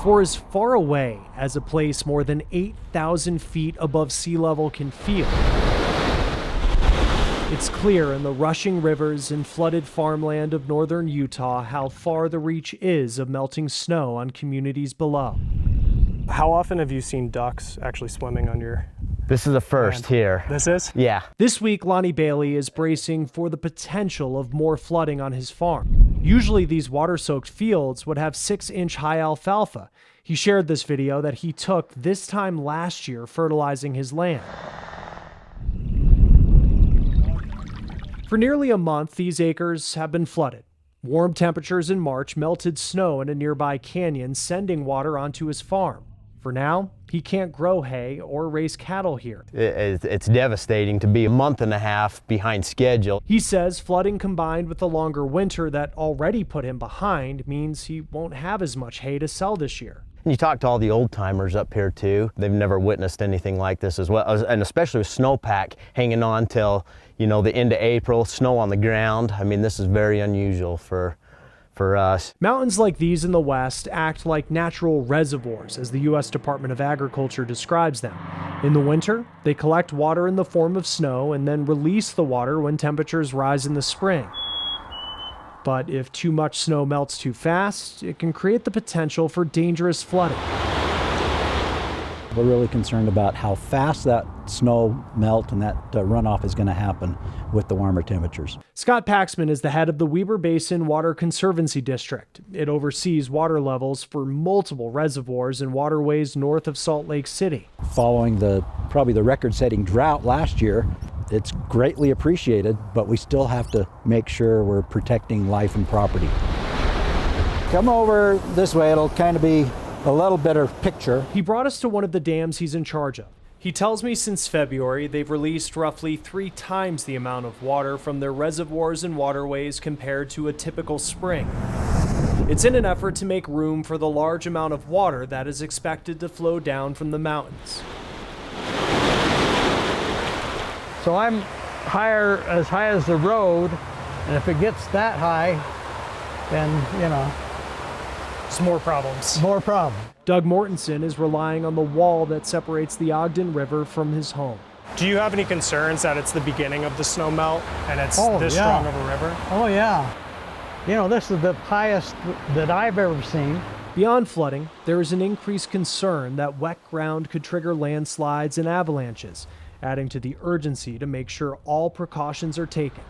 For as far away as a place more than 8,000 feet above sea level can feel, it's clear in the rushing rivers and flooded farmland of northern Utah how far the reach is of melting snow on communities below. How often have you seen ducks actually swimming on your This is a first land? here. This is? Yeah. This week, Lonnie Bailey is bracing for the potential of more flooding on his farm. Usually these water-soaked fields would have 6-inch high alfalfa. He shared this video that he took this time last year fertilizing his land. For nearly a month, these acres have been flooded. Warm temperatures in March melted snow in a nearby canyon, sending water onto his farm. For now, he can't grow hay or raise cattle here. It's devastating to be a month and a half behind schedule. He says flooding combined with the longer winter that already put him behind means he won't have as much hay to sell this year. You talk to all the old timers up here too. They've never witnessed anything like this as well, and especially with snowpack hanging on till, you know, the end of April, snow on the ground. I mean, this is very unusual for us. Mountains like these in the West act like natural reservoirs, as the U.S. Department of Agriculture describes them. In the winter, they collect water in the form of snow and then release the water when temperatures rise in the spring. But if too much snow melts too fast, it can create the potential for dangerous flooding. We're really concerned about how fast that snow melt and that runoff is going to happen with the warmer temperatures. Scott Paxman is the head of the Weber Basin Water Conservancy District. It oversees water levels for multiple reservoirs and waterways north of Salt Lake City. Following probably the record-setting drought last year, it's greatly appreciated, but we still have to make sure we're protecting life and property. Come over this way, it'll kind of be a little better picture. He brought us to one of the dams he's in charge of. He tells me since February, they've released roughly 3 times the amount of water from their reservoirs and waterways compared to a typical spring. It's in an effort to make room for the large amount of water that is expected to flow down from the mountains. So I'm as high as the road, and if it gets that high, then, you know, Some more problems. more problem. Doug Mortensen is relying on the wall that separates the Ogden River from his home. Do you have any concerns that it's the beginning of the snow melt and it's Oh, this yeah. strong of a river? Oh yeah. You know, this is the highest that I've ever seen. Beyond flooding, there is an increased concern that wet ground could trigger landslides and avalanches, adding to the urgency to make sure all precautions are taken.